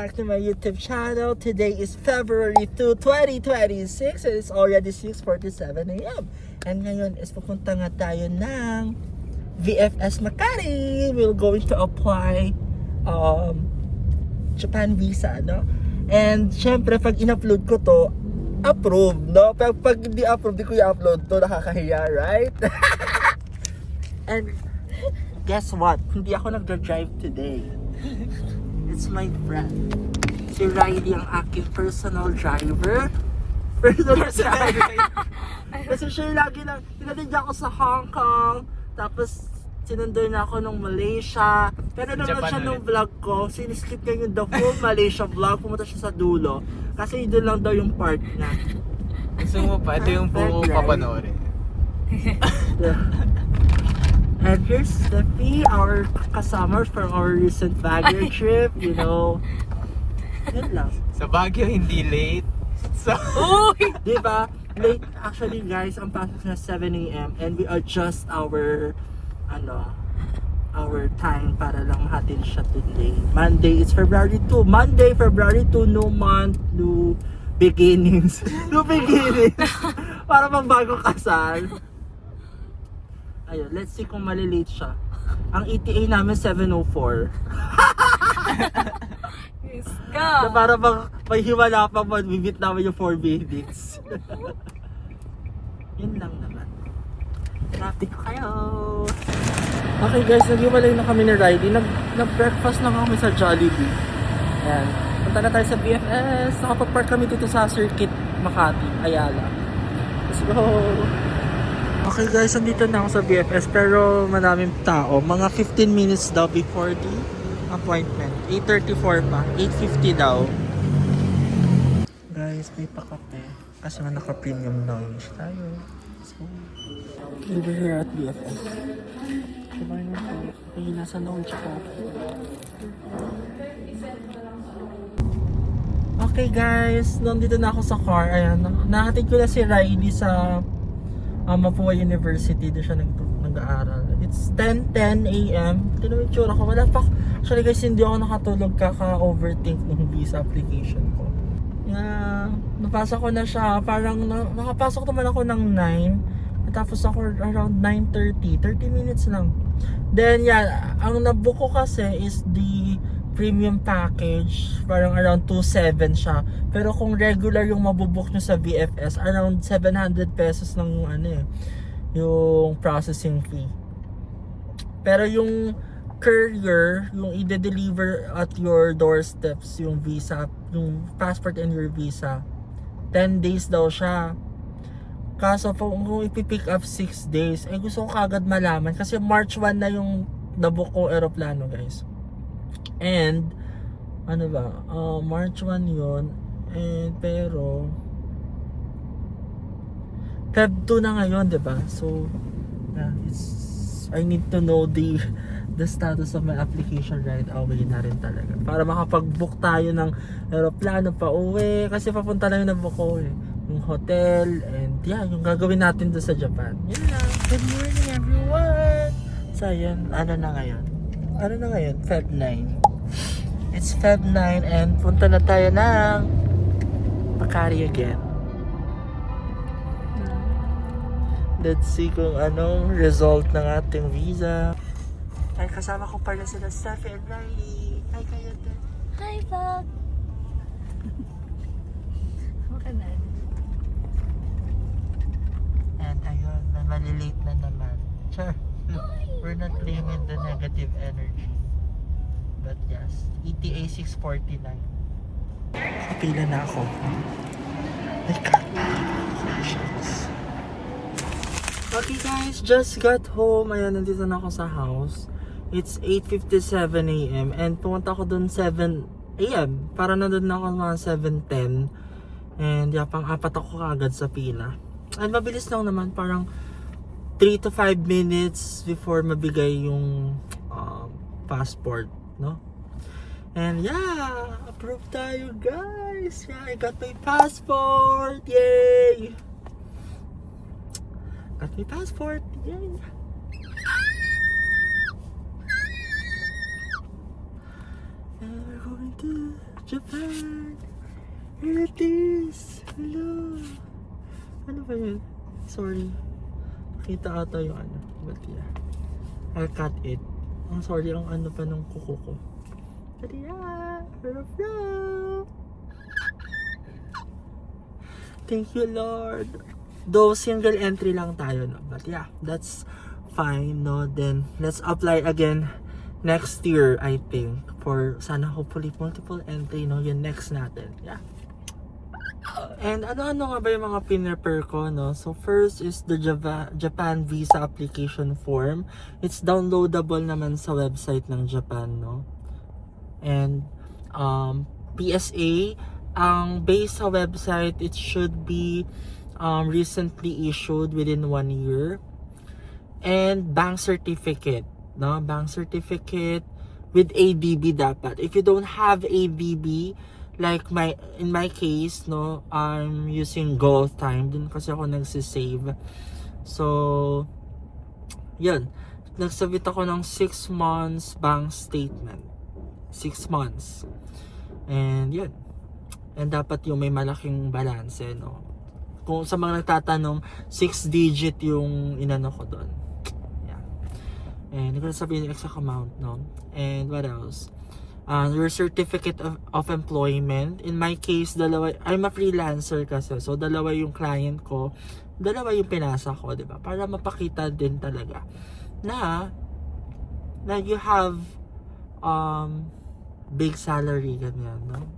back to my YouTube channel. Today is February 2, 2026 and it's already 6:47 a.m. And ngayon is pupunta nga tayo ng VFS Makati. We're going to apply Japan visa, no? And syempre, pag in-upload ko to, approve, no? Pag hindi approve, di ko i-upload to, nakakahiya, right? And guess what? Hindi ako nagdra-drive today. It's my friend. Si Riley ang aking personal driver. Personal driver. Kasi siya lagi lang, pinatid niya ako sa Hong Kong, tapos sinundo na ako ng Malaysia. Pero naman siya nung vlog ko, siniskip niya yung the whole Malaysia vlog, pumunta siya sa dulo. Kasi doon lang daw yung part niya. Gusto mo pa, ito yung buong papanoorin. And here's Steffi, our kasama from our recent Baguio trip, you know. Yan lang. Sa Baguio, hindi late. So, Diba? Late, actually guys, ang pasok na 7 a.m. and we adjust our time para lang mahatid siya today. Monday, it's February 2. Monday, February 2, new month, new beginnings. New beginnings. Para bang bagong kasal. Ayun, let's see kung malilate siya. Ang ETA namin 7:04. Yes, Na go! para bang may hiwala pa man, bibit namin yung 4 minutes. Yun lang naman. Traffic ko kayo. Okay guys, nag-iwalay na kami ni Riley. Nag-breakfast na kami sa Jollibee. Ayan. Punta na tayo sa BFS. Nakapag-park kami dito sa Circuit Makati, Ayala. Let's go! Okay guys, andito na ako sa BFS pero maraming tao. Mga 15 minutes daw before the appointment. 8:34 pa. 8:50 daw. Guys, may pakape. Kasi nga naka-premium lounge tayo. So, we're here at BFS. Diba yun po? Ay, nasa lounge ko. Okay guys, nandito na ako sa car. Ayan, nahatid ko na si Riley sa Mapua University. Doon siya nag-aaral. It's 10:10 a.m. Tignan mo yung tsura ko. Wala pa. Actually guys, hindi ako nakatulog kaka-overthink ng visa application ko. Yeah, napasok ko na siya. Parang nakapasok naman ako ng 9. Tapos ako around 9:30. 30 minutes lang. Then yeah, ang nabook ko kasi is the premium package. Parang around 2.7 siya. Pero kung regular yung mabubook nyo sa VFS, around 700 pesos ng yung processing fee. Pero yung courier, yung i-deliver at your doorsteps, yung visa, yung passport and your visa, 10 days daw siya. Kaso kung ipipick up 6 days, eh gusto ko kagad malaman kasi March 1 na yung nabook ko aeroplano guys. And ano ba, March 1 yun. And pero Feb 2 na ngayon, 'di ba? So yeah, I need to know the status of my application right away na rin talaga. Para makapag-book tayo ng aeroplano pa uwi kasi papunta lang yung nabook ko eh. Yung hotel and yeah, yung gagawin natin doon sa Japan. Yun lang. Good morning everyone. So yun, ano na ngayon? Feb 9. It's Feb 9 and punta na tayo ng Makati again. Let's see kung anong result ng ating visa. Ay, kasama ko pala sila Steffi and Riley. Hi kayo din. Hi, Bob! Okay na. And ayun, malilate na naman. Sure. We're not claiming the negative energy. But yes, ETA 6:49. Kapila na ako. My God. Okay guys, just got home. Ayan, nandito na ako sa house. It's 8:57 a.m. and pumunta ako dun 7 a.m. Para nandun na ako mga 7:10. And yeah, pang-apat ako kagad sa pila. And mabilis lang naman, parang 3 to 5 minutes before mabigay yung passport, no? And yeah, approved tayo guys. Yeah, I got my passport. Yay! Got my passport. Yay! And we're going to Japan! Here it is! Hello! Ano ba yun? Sorry. Nakita ata yung ano. But yeah. I'll cut it. Ang sorry ang ano pa ng kuko ko. But yeah! Thank you, Lord. Though single entry lang tayo, no? But yeah, that's fine, no? Then, let's apply again next year, I think. For sana hopefully multiple entry, no? Yung next natin. Yeah. And ano-ano nga ba yung mga pinrepare ko, no? So, first is the Japan visa application form. It's downloadable naman sa website ng Japan, no? And, PSA, ang base sa website, it should be recently issued within 1 year. And bank certificate, no? Bank certificate with ADB dapat. If you don't have ADB, like in my case, no, I'm using Gold Time. Dun kasi ako nagsisave. So, yun. Nagsubmit ako ng 6 months bank statement. 6 months. And yun. And dapat yung may malaking balance, no? Kung sa mga nagtatanong, 6 digit yung inano ko doon. Yeah. And hindi ko na sabihin yung exact amount, no? And what else? Your certificate of employment. In my case, dalawa, I'm a freelancer kasi. So, dalawa yung client ko. Dalawa yung pinasa ko, di ba? Para mapakita din talaga na you have big salary, ganyan, no?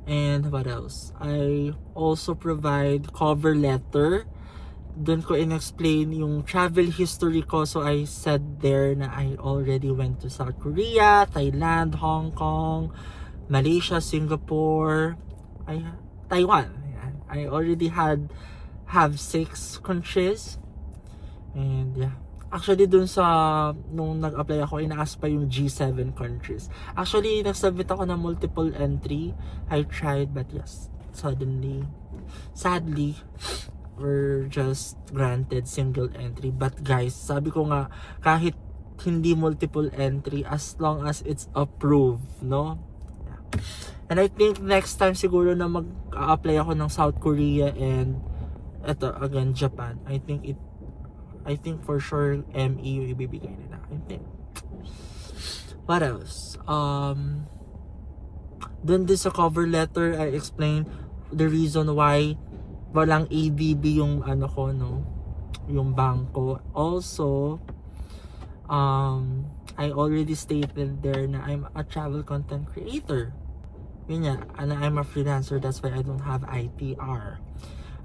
And what else? I also provide cover letter. Doon ko in-explain yung travel history ko. So I said there na I already went to South Korea, Thailand, Hong Kong, Malaysia, Singapore, Taiwan. I already have 6 countries. And yeah. Actually, dun sa, nung nag-apply ako, ina-ask pa yung G7 countries. Actually, nag-submit ako ng multiple entry. I tried, but yes, sadly, we're just granted single entry. But guys, sabi ko nga, kahit hindi multiple entry, as long as it's approved, no? Yeah. And I think next time siguro na mag-apply ako ng South Korea and, eto, again, Japan. I think for sure ME yung ibibigay nila. I think. What else? Dun din sa cover letter, I explained the reason why walang ADB yung ano ko, no? Yung bangko. Also, I already stated there na I'm a travel content creator. Yun nga, and I'm a freelancer, that's why I don't have ITR.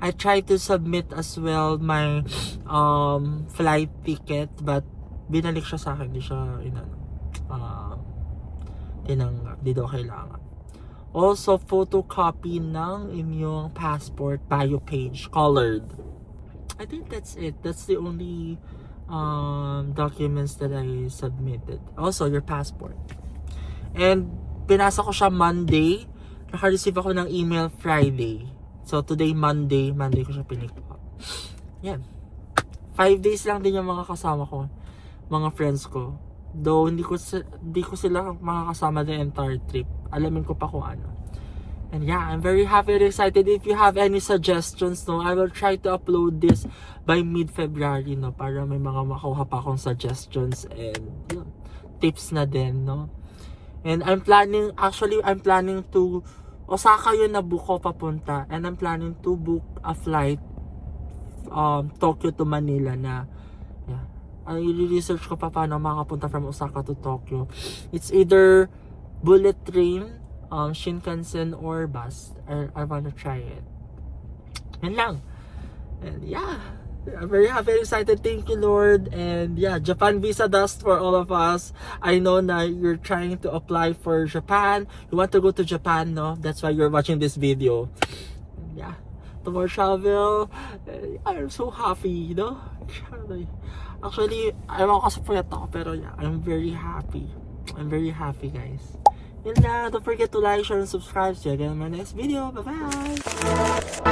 I tried to submit as well my flight ticket, but binalik siya sa akin, di siya tinanggap, di daw kailangan. Also, photocopy ng inyong passport bio page, colored. I think that's it. That's the only documents that I submitted. Also, your passport. And pinasa ko siya Monday. Naka-receive ako ng email Friday. So, today, Monday ko siya pinick up. Yan. 5 days lang din yung mga kasama ko. Mga friends ko. Though, hindi ko sila makakasama the entire trip. Alamin ko pa kung ano. And yeah, I'm very happy and excited. If you have any suggestions, no, I will try to upload this by mid-February, no, para may mga makuha pa akong suggestions and yun, tips na din, no. And I'm planning to Osaka yun na book ko papunta, and I'm planning to book a flight Tokyo to Manila na yeah. I-research ko pa paano makapunta from Osaka to Tokyo. It's either bullet train, Shinkansen or bus. I wanna try it. Yan lang. And yeah, I'm very happy and excited. Thank you, Lord. And yeah, Japan visa dust for all of us. I know na you're trying to apply for Japan. You want to go to Japan, no? That's why you're watching this video. And yeah, tomorrow travel. I'm so happy, you know? Actually, ayaw ko sa puyat ako, pero yeah, I'm very happy. I'm very happy, guys. Yun na, don't forget to like, share, and subscribe. See you again in my next video. Bye-bye!